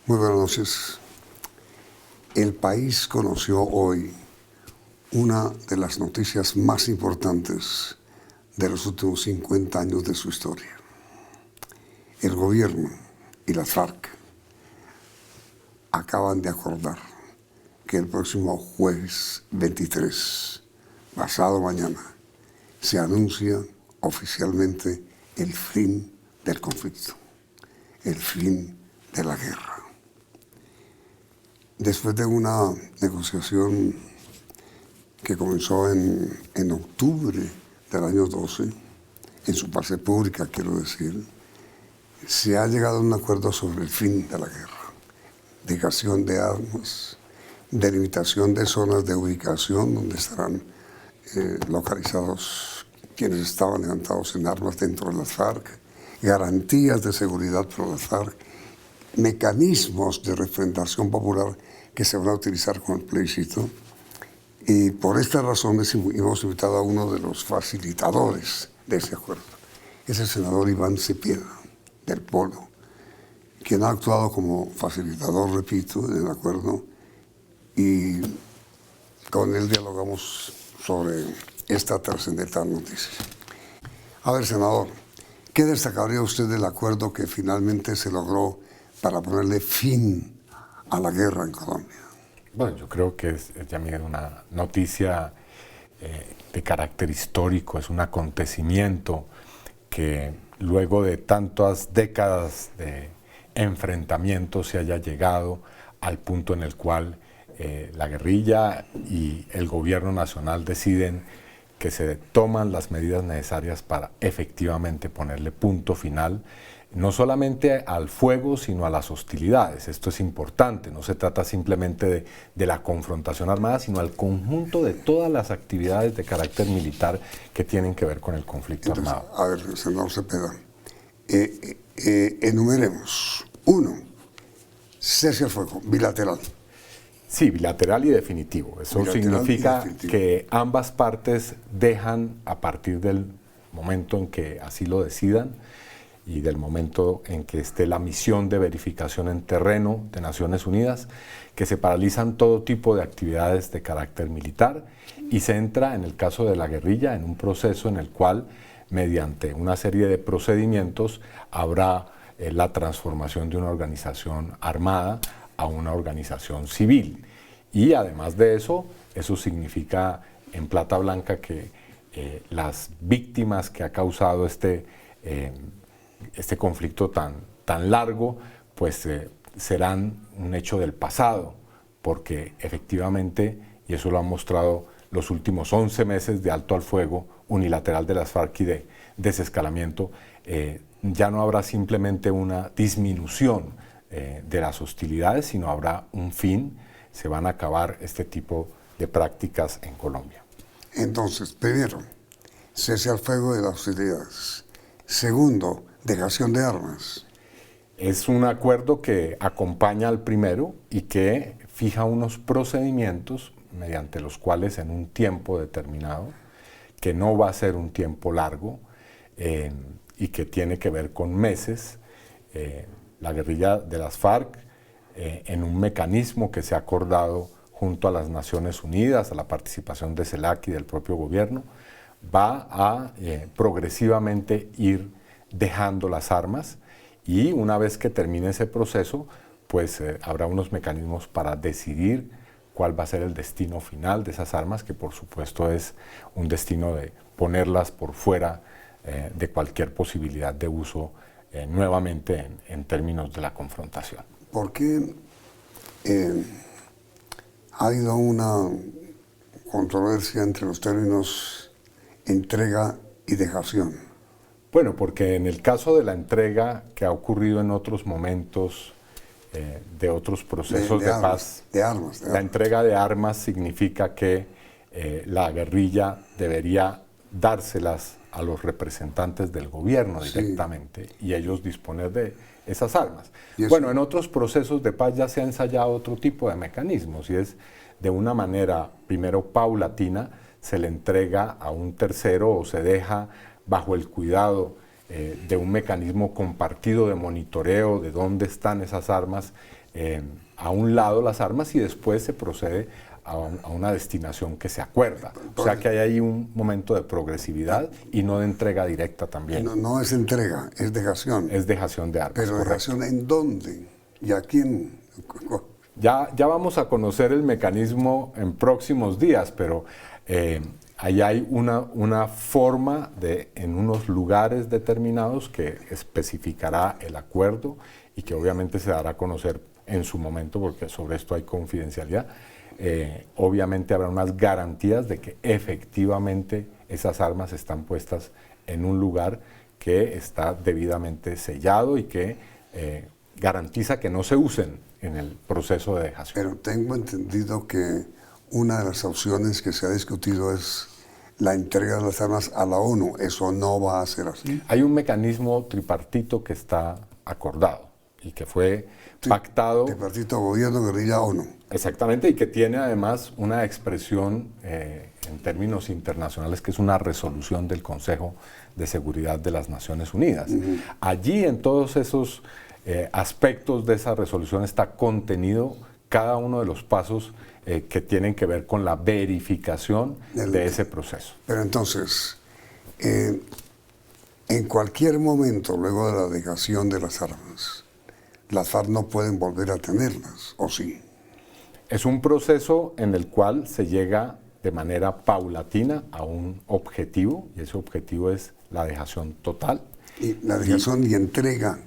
Muy buenas noches. El país conoció hoy una de las noticias más importantes de los últimos 50 años de su historia. El gobierno y las FARC acaban de acordar que el próximo jueves 23, pasado mañana, se anuncia oficialmente el fin del conflicto, el fin de la guerra. Después de una negociación que comenzó en octubre del año 12, en su fase pública, quiero decir, se ha llegado a un acuerdo sobre el fin de la guerra, dejación de armas, delimitación de zonas de ubicación donde estarán localizados quienes estaban levantados en armas dentro de las FARC, garantías de seguridad por las FARC, mecanismos de refrendación popular que se van a utilizar con el plebiscito. Y por estas razones hemos invitado a uno de los facilitadores de ese acuerdo. Es el senador Iván Cepeda, del Polo, quien ha actuado como facilitador, repito, en el acuerdo, y con él dialogamos sobre esta trascendental noticia. A ver, senador, ¿qué destacaría usted del acuerdo que finalmente se logró para ponerle fin a la guerra en Colombia? Bueno, yo creo que es también una noticia de carácter histórico, es un acontecimiento que luego de tantas décadas de enfrentamiento se haya llegado al punto en el cual la guerrilla y el gobierno nacional deciden que se toman las medidas necesarias para efectivamente ponerle punto final, no solamente al fuego, sino a las hostilidades. Esto es importante, no se trata simplemente de la confrontación armada, sino al conjunto de todas las actividades de carácter militar que tienen que ver con el conflicto armado. A ver, senador Cepeda, enumeremos. 1, cese al fuego, bilateral. Sí, bilateral y definitivo. Eso Bilateral significa y definitivo. que ambas partes dejan, a partir del momento en que así lo decidan, y del momento en que esté la misión de verificación en terreno de Naciones Unidas, que se paralizan todo tipo de actividades de carácter militar y se entra, en el caso de la guerrilla, en un proceso en el cual, mediante una serie de procedimientos, habrá la transformación de una organización armada a una organización civil. Y además de eso, eso significa en plata blanca que las víctimas que ha causado este conflicto tan largo, pues serán un hecho del pasado, porque efectivamente, y eso lo han mostrado los últimos 11 meses de alto al fuego unilateral de las FARC y de desescalamiento, ya no habrá simplemente una disminución de las hostilidades, sino habrá un fin, se van a acabar este tipo de prácticas en Colombia. Entonces, primero, cese al fuego de las hostilidades. Segundo, dejación de armas. Es un acuerdo que acompaña al primero y que fija unos procedimientos mediante los cuales en un tiempo determinado, que no va a ser un tiempo largo y que tiene que ver con meses, la guerrilla de las FARC, en un mecanismo que se ha acordado junto a las Naciones Unidas, a la participación de CELAC y del propio gobierno, va a progresivamente ir dejando las armas, y una vez que termine ese proceso, pues habrá unos mecanismos para decidir cuál va a ser el destino final de esas armas, que por supuesto es un destino de ponerlas por fuera de cualquier posibilidad de uso nuevamente en términos de la confrontación. ¿Por qué ha habido una controversia entre los términos entrega y dejación? Bueno, porque en el caso de la entrega que ha ocurrido en otros momentos de otros procesos de paz, la entrega de armas significa que la guerrilla debería dárselas a los representantes del gobierno directamente, sí, y ellos disponer de esas armas. Bueno, en otros procesos de paz ya se ha ensayado otro tipo de mecanismos, y es de una manera primero paulatina, se le entrega a un tercero o se deja bajo el cuidado de un mecanismo compartido de monitoreo de dónde están esas armas a un lado las armas y después se procede a una destinación que se acuerda. O sea que hay ahí un momento de progresividad y no de entrega directa también. No es entrega, es dejación. Es dejación de armas. Pero dejación ¿en dónde? ¿Y a quién? Ya vamos a conocer el mecanismo en próximos días, pero ahí hay una forma en unos lugares determinados que especificará el acuerdo y que obviamente se dará a conocer en su momento, porque sobre esto hay confidencialidad. Obviamente habrá unas garantías de que efectivamente esas armas están puestas en un lugar que está debidamente sellado y que garantiza que no se usen en el proceso de dejación. Pero tengo entendido que una de las opciones que se ha discutido es la entrega de las armas a la ONU. Eso no va a ser así. Hay un mecanismo tripartito que está acordado y que fue pactado. Tripartito, gobierno, guerrilla, ONU. Exactamente, y que tiene además una expresión en términos internacionales que es una resolución del Consejo de Seguridad de las Naciones Unidas. Allí en todos esos aspectos de esa resolución está contenido cada uno de los pasos que tienen que ver con la verificación de ese proceso. Pero entonces, en cualquier momento, luego de la dejación de las armas, las FARC no pueden volver a tenerlas, ¿o sí? Es un proceso en el cual se llega de manera paulatina a un objetivo, y ese objetivo es la dejación total. Y la dejación y entrega.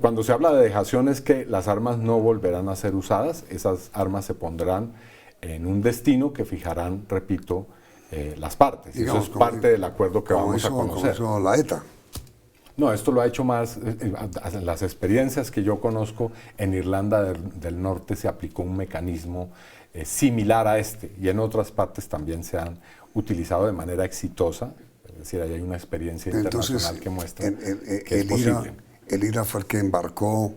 Cuando se habla de dejación es que las armas no volverán a ser usadas, esas armas se pondrán en un destino que fijarán, repito, las partes. Digamos, eso es parte del acuerdo que vamos a conocer. Como hizo la ETA. No, esto lo ha hecho más, las experiencias que yo conozco, en Irlanda del Norte se aplicó un mecanismo similar a este y en otras partes también se han utilizado de manera exitosa, es decir, ahí hay una experiencia internacional que muestra que es posible. El IRA fue el que embarcó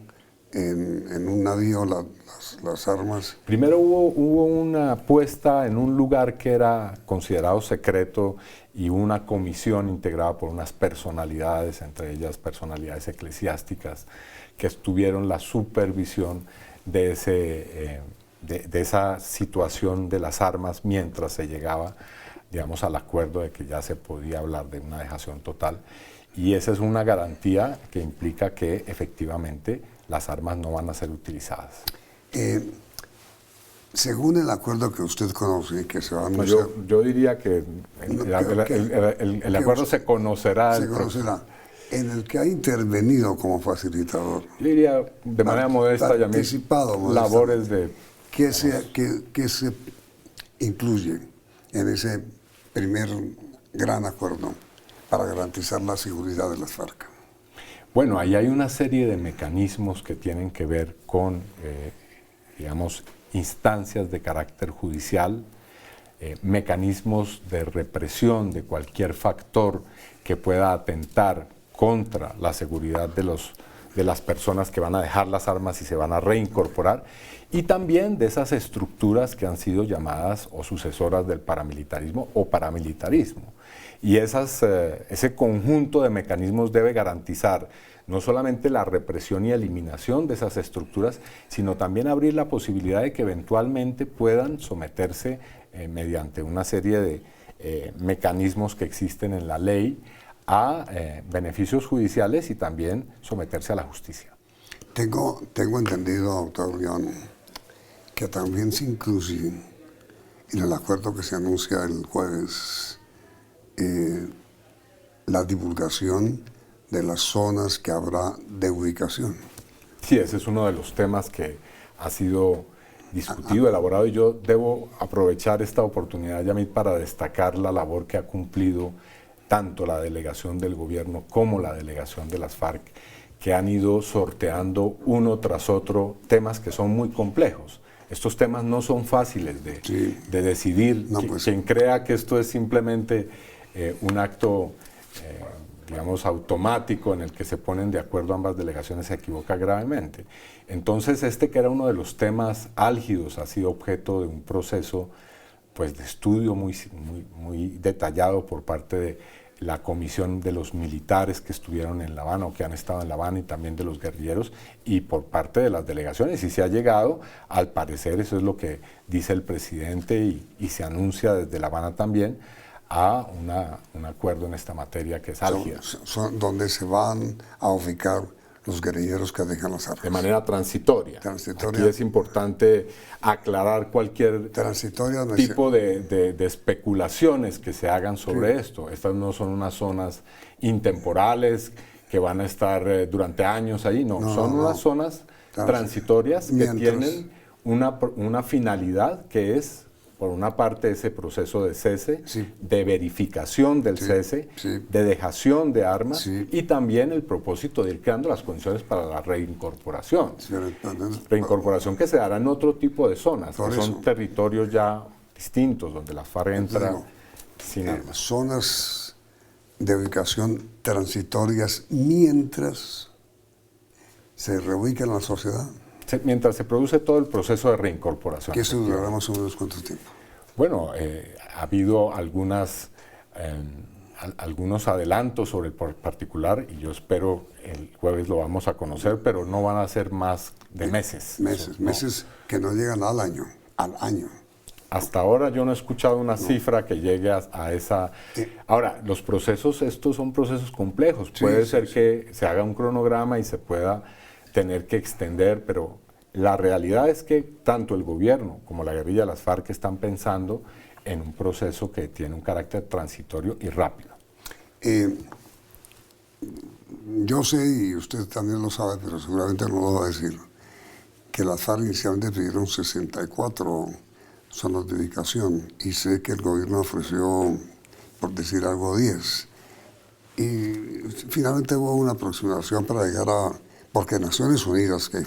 en un navío las armas. Primero hubo una puesta en un lugar que era considerado secreto y una comisión integrada por unas personalidades, entre ellas personalidades eclesiásticas, que tuvieron la supervisión de esa situación de las armas mientras se llegaba, digamos, al acuerdo de que ya se podía hablar de una dejación total. Y esa es una garantía que implica que efectivamente las armas no van a ser utilizadas. Según el acuerdo que usted conoce, que se va a anunciar... Yo diría que el acuerdo se conocerá. Se conocerá. En el que ha intervenido como facilitador. Yo diría de manera modesta, labores de... ¿Qué se incluye en ese primer gran acuerdo para garantizar la seguridad de las FARC? Bueno, ahí hay una serie de mecanismos que tienen que ver con, digamos, instancias de carácter judicial, mecanismos de represión de cualquier factor que pueda atentar contra la seguridad de las personas que van a dejar las armas y se van a reincorporar, y también de esas estructuras que han sido llamadas o sucesoras del paramilitarismo o paramilitarismo. Y ese conjunto de mecanismos debe garantizar no solamente la represión y eliminación de esas estructuras, sino también abrir la posibilidad de que eventualmente puedan someterse mediante una serie de mecanismos que existen en la ley a beneficios judiciales y también someterse a la justicia. Tengo entendido, doctor León, que también se incluye en el acuerdo que se anuncia el jueves la divulgación de las zonas que habrá de ubicación. Sí, ese es uno de los temas que ha sido discutido, elaborado, y yo debo aprovechar esta oportunidad, Yamit, para destacar la labor que ha cumplido tanto la delegación del gobierno como la delegación de las FARC, que han ido sorteando uno tras otro temas que son muy complejos. Estos temas no son fáciles de decidir. No, pues, quien crea que esto es simplemente un acto, digamos, automático en el que se ponen de acuerdo ambas delegaciones se equivoca gravemente. Entonces, que era uno de los temas álgidos, ha sido objeto de un proceso pues, de estudio muy detallado por parte la comisión de los militares que estuvieron en La Habana o que han estado en La Habana y también de los guerrilleros y por parte de las delegaciones. Y se ha llegado, al parecer, eso es lo que dice el presidente y se anuncia desde La Habana también, a un acuerdo en esta materia que es álgida. Son donde se van a ubicar los guerrilleros que dejan las armas. De manera transitoria. Transitoria. Aquí es importante aclarar cualquier tipo de especulaciones que se hagan sobre esto. Estas no son unas zonas intemporales que van a estar durante años ahí, no, son unas zonas transitorias que tienen una finalidad que es, por una parte, ese proceso de cese, de verificación del cese, de dejación de armas y también el propósito de ir creando las condiciones para la reincorporación. Reincorporación que se dará en otro tipo de zonas, que son territorios ya distintos, donde la FARC entra sin armas. Zonas de ubicación transitorias mientras se reubica en la sociedad. Mientras se produce todo el proceso de reincorporación. ¿Qué eso durará más o menos cuánto tiempo? Bueno, ha habido algunos adelantos sobre el particular y yo espero el jueves lo vamos a conocer, pero no van a ser más de meses. Meses que no llegan al año. Hasta ahora yo no he escuchado una cifra que llegue a esa... Ahora, los procesos, estos son procesos complejos. Puede ser que se haga un cronograma y se pueda tener que extender, pero la realidad es que tanto el gobierno como la guerrilla de las FARC están pensando en un proceso que tiene un carácter transitorio y rápido. Yo sé, y usted también lo sabe, pero seguramente no lo va a decir, que las FARC inicialmente pidieron 64 zonas de ubicación y sé que el gobierno ofreció, por decir algo, 10. Y finalmente hubo una aproximación para llegar a... Porque Naciones Unidas, que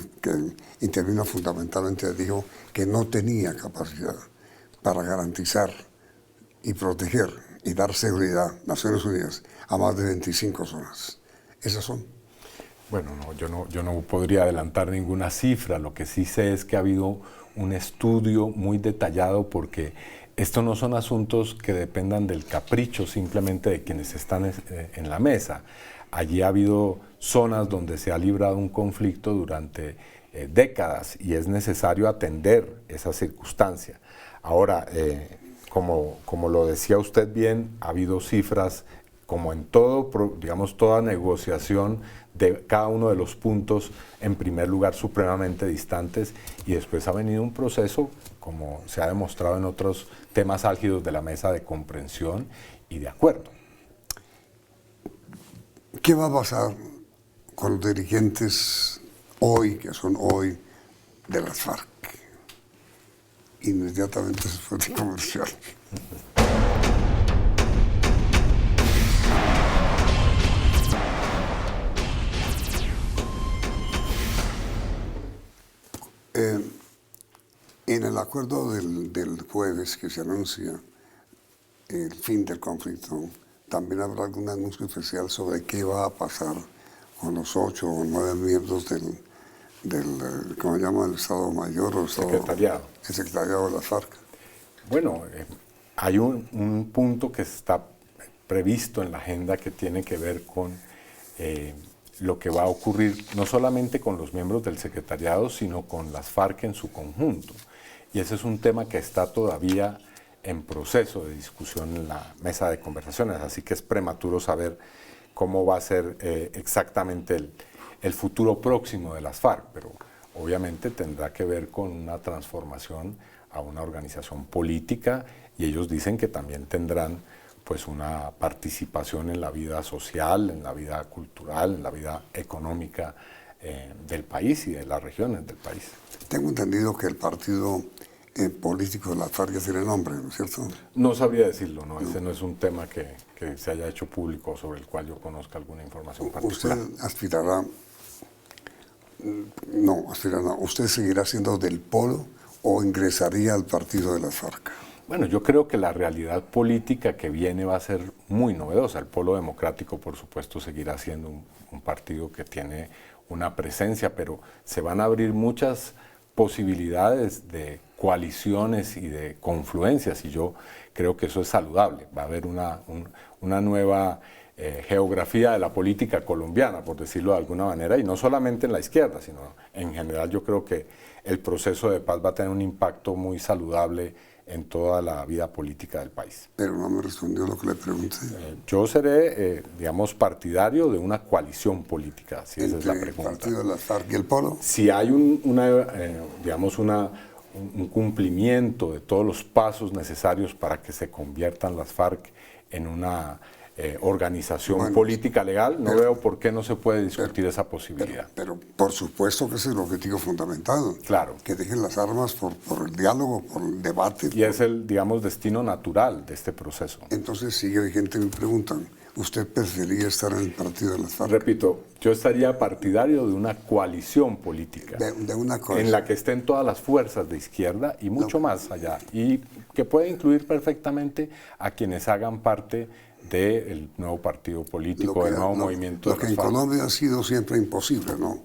intervino fundamentalmente, dijo que no tenía capacidad para garantizar y proteger y dar seguridad, Naciones Unidas, a más de 25 zonas. ¿Esas son? Bueno, yo no podría adelantar ninguna cifra. Lo que sí sé es que ha habido un estudio muy detallado porque estos no son asuntos que dependan del capricho simplemente de quienes están en la mesa. Allí ha habido zonas donde se ha librado un conflicto durante décadas y es necesario atender esa circunstancia. Ahora, como lo decía usted bien, ha habido cifras como en todo, digamos, toda negociación de cada uno de los puntos, en primer lugar, supremamente distantes y después ha venido un proceso, como se ha demostrado en otros temas álgidos de la mesa, de comprensión y de acuerdo. ¿Qué va a pasar con los dirigentes hoy, que son hoy, de las FARC? Inmediatamente después de comercial. En el acuerdo del jueves que se anuncia el fin del conflicto, también habrá algún anuncio especial sobre qué va a pasar con los 8 o 9 miembros del ¿cómo se llama? El Estado Mayor o Secretariado. El Secretariado de la FARC. Bueno, hay un punto que está previsto en la agenda que tiene que ver con lo que va a ocurrir no solamente con los miembros del secretariado, sino con las FARC en su conjunto. Y ese es un tema que está todavía en proceso de discusión en la mesa de conversaciones, así que es prematuro saber cómo va a ser exactamente el futuro próximo de las FARC, pero obviamente tendrá que ver con una transformación a una organización política y ellos dicen que también tendrán pues una participación en la vida social, en la vida cultural, en la vida económica del país y de las regiones del país. Tengo entendido que el partido político de la FARC ya tiene nombre, ¿no es cierto? No sabría decirlo, no. Ese no es un tema que se haya hecho público sobre el cual yo conozca alguna información particular. ¿Usted aspirará, usted seguirá siendo del Polo o ingresaría al partido de las FARC? Bueno, yo creo que la realidad política que viene va a ser muy novedosa. El Polo Democrático, por supuesto, seguirá siendo un partido que tiene una presencia, pero se van a abrir muchas posibilidades de coaliciones y de confluencias, y yo creo que eso es saludable. Va a haber una nueva geografía de la política colombiana, por decirlo de alguna manera, y no solamente en la izquierda, sino en general. Yo creo que el proceso de paz va a tener un impacto muy saludable en toda la vida política del país. Pero no me respondió lo que le pregunté. Yo seré, digamos, partidario de una coalición política, si esa es la pregunta. ¿El partido de las FARC y el Polo? Si hay un cumplimiento de todos los pasos necesarios para que se conviertan las FARC en una organización política legal, no veo por qué no se puede discutir esa posibilidad. Pero por supuesto que ese es el objetivo fundamental. Claro. Que dejen las armas por el diálogo, por el debate. Y es el, digamos, destino natural de este proceso. Entonces sigue vigente mi pregunta. ¿Usted preferiría estar en el partido de las FARC? Repito, yo estaría partidario de una coalición política. De una coalición. En la que estén todas las fuerzas de izquierda y mucho más allá. Y que puede incluir perfectamente a quienes hagan parte del nuevo partido político, del nuevo movimiento. Lo que en Colombia ha sido siempre imposible, ¿no?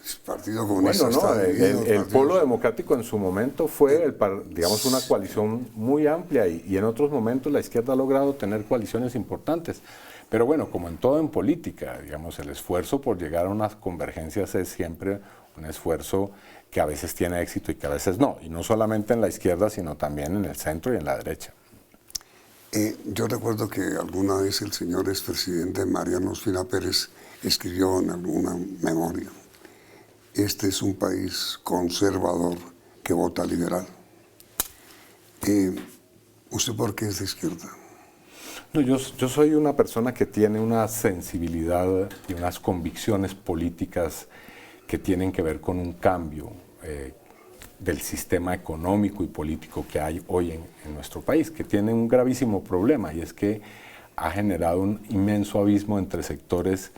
El Partido Comunista el Polo Democrático en su momento fue, digamos, una coalición muy amplia y en otros momentos la izquierda ha logrado tener coaliciones importantes. Pero bueno, como en todo en política, digamos, el esfuerzo por llegar a unas convergencias es siempre un esfuerzo que a veces tiene éxito y que a veces no. Y no solamente en la izquierda, sino también en el centro y en la derecha. Yo recuerdo que alguna vez el señor expresidente Mariano Ospina Pérez escribió en alguna memoria: este es un país conservador que vota liberal. ¿Usted por qué es de izquierda? No, yo soy una persona que tiene una sensibilidad y unas convicciones políticas que tienen que ver con un cambio del sistema económico y político que hay hoy en nuestro país, que tiene un gravísimo problema, y es que ha generado un inmenso abismo entre sectores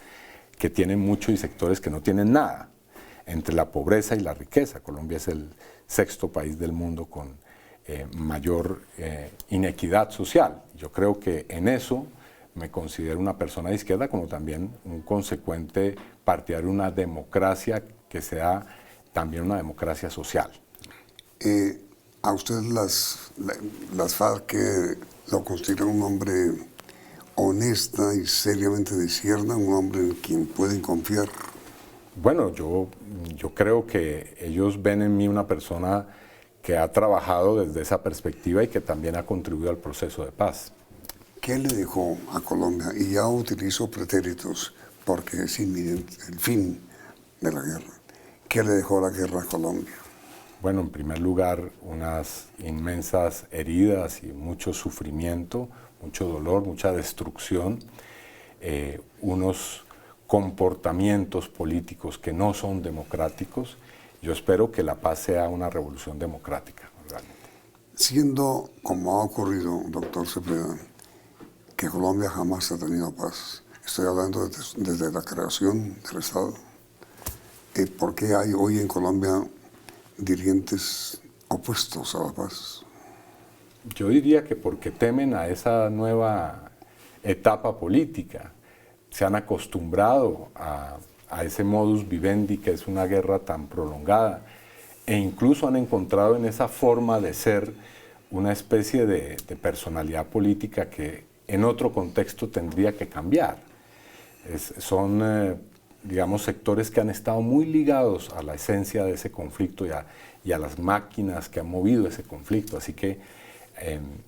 que tienen mucho y sectores que no tienen nada, entre la pobreza y la riqueza. Colombia es el sexto país del mundo con mayor inequidad social. Yo creo que en eso me considero una persona de izquierda, como también un consecuente partidario de una democracia que sea también una democracia social. ¿A usted las FARC lo consideran un hombre honesta y seriamente de izquierda, un hombre en quien pueden confiar? Bueno, yo creo que ellos ven en mí una persona que ha trabajado desde esa perspectiva y que también ha contribuido al proceso de paz. ¿Qué le dejó a Colombia? Y ya utilizo pretéritos porque es inminente el fin de la guerra. ¿Qué le dejó la guerra a Colombia? Bueno, en primer lugar, unas inmensas heridas y mucho sufrimiento, mucho dolor, mucha destrucción, unos comportamientos políticos que no son democráticos. Yo espero que la paz sea una revolución democrática, realmente. Siendo, como ha ocurrido, doctor Cepeda, que Colombia jamás ha tenido paz, estoy hablando desde la creación del Estado, ¿por qué hay hoy en Colombia dirigentes opuestos a la paz? Yo diría que porque temen a esa nueva etapa política. Se han acostumbrado a ese modus vivendi que es una guerra tan prolongada, e incluso han encontrado en esa forma de ser una especie de personalidad política que en otro contexto tendría que cambiar. Son digamos, sectores que han estado muy ligados a la esencia de ese conflicto y a las máquinas que han movido ese conflicto. Así que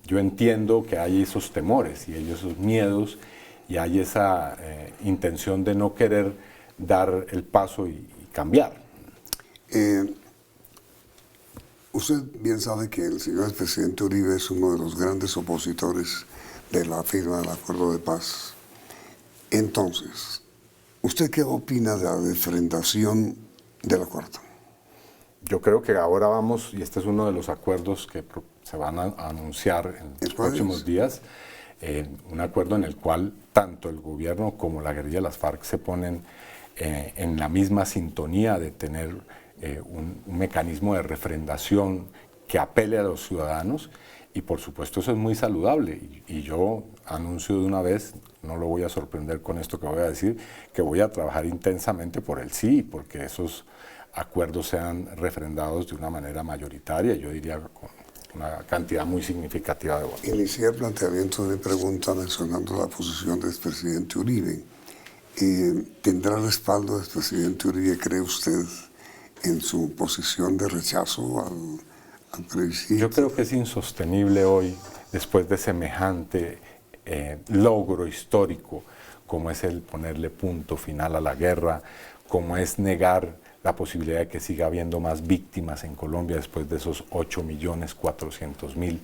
yo entiendo que hay esos temores y hay esos miedos y hay esa intención de no querer dar el paso y cambiar. Usted bien sabe que el señor presidente Uribe es uno de los grandes opositores de la firma del acuerdo de paz. Entonces, ¿usted qué opina de la refrendación del acuerdo? Yo creo que ahora vamos, y este es uno de los acuerdos que se van a anunciar en los próximos días, un acuerdo en el cual tanto el gobierno como la guerrilla de las FARC se ponen en la misma sintonía de tener un mecanismo de refrendación que apele a los ciudadanos, y por supuesto eso es muy saludable, y yo anuncio de una vez, no lo voy a sorprender con esto que voy a decir, que voy a trabajar intensamente por el sí, porque esos acuerdos sean refrendados de una manera mayoritaria, yo diría con una cantidad muy significativa de votos. Inicié el planteamiento de pregunta mencionando la posición del expresidente Uribe. ¿Tendrá respaldo del expresidente Uribe, cree usted, en su posición de rechazo al plebiscito? Yo creo que es insostenible hoy, después de semejante logro histórico, como es el ponerle punto final a la guerra, como es negar la posibilidad de que siga habiendo más víctimas en Colombia después de esos 8.400.000,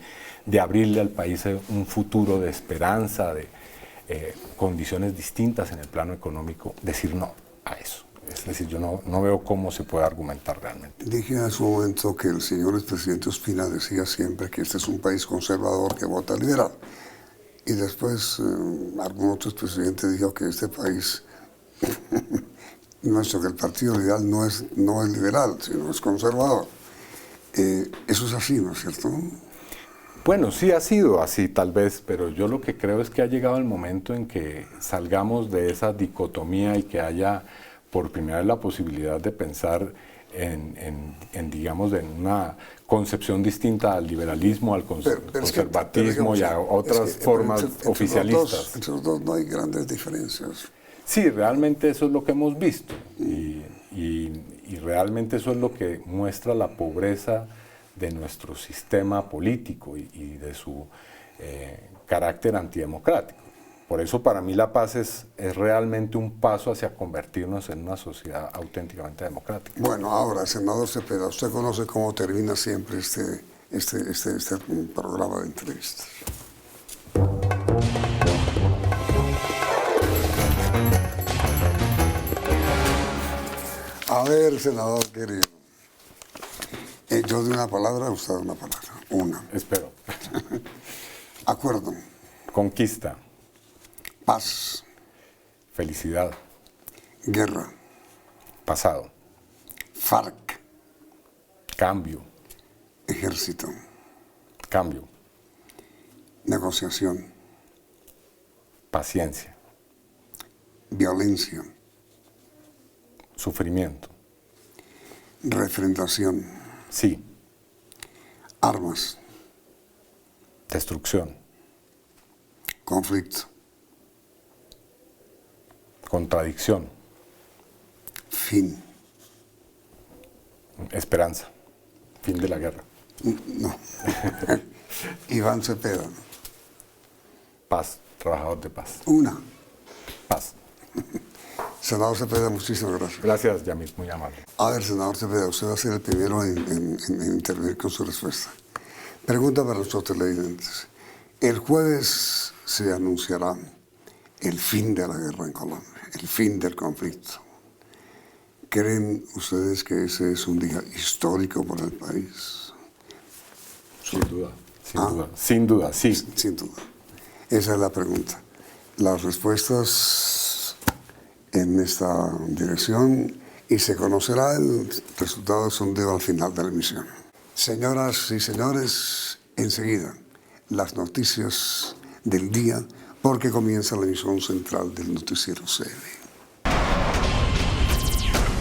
de abrirle al país un futuro de esperanza, de condiciones distintas en el plano económico, decir no a eso. Es decir, yo no veo cómo se puede argumentar realmente. Dije en su momento que el señor expresidente Ospina decía siempre que este es un país conservador que vota liberal. Y después algún otro expresidente dijo que este país, que el Partido Liberal no es liberal, sino es conservador. Eso es así, ¿no es cierto? Bueno, sí ha sido así tal vez, pero yo lo que creo es que ha llegado el momento en que salgamos de esa dicotomía y que haya por primera vez la posibilidad de pensar digamos, en una concepción distinta al liberalismo, al conservatismo y a otras formas oficialistas. Entre los dos no hay grandes diferencias. Sí, realmente eso es lo que hemos visto y realmente eso es lo que muestra la pobreza de nuestro sistema político y de su carácter antidemocrático. Por eso para mí la paz es realmente un paso hacia convertirnos en una sociedad auténticamente democrática. Bueno, ahora, senador Cepeda, usted conoce cómo termina siempre este programa de entrevistas. A ver, senador querido, yo de una palabra, usted de una palabra. Una. Espero. Acuerdo. Conquista. Paz. Felicidad. Guerra. Pasado. FARC. Cambio. Ejército. Cambio. Negociación. Paciencia. Violencia. Sufrimiento. Refrendación. Sí. Armas. Destrucción. Conflicto. Contradicción. Fin. Esperanza. Fin de la guerra. No. Iván Cepeda. Paz. Trabajador de paz. Una. Paz. Senador Cepeda, muchísimas gracias. Gracias, Yamil, muy amable. A ver, senador Cepeda, usted va a ser el primero en intervenir con su respuesta. Pregunta para nuestros televidentes. El jueves se anunciará el fin de la guerra en Colombia, el fin del conflicto. ¿Creen ustedes que ese es un día histórico para el país? Sin duda, sin duda, sí. Sin duda. Esa es la pregunta. Las respuestas en esta dirección y se conocerá el resultado del sondeo al final de la emisión. Señoras y señores, enseguida las noticias del día porque comienza la emisión central del Noticiero CN.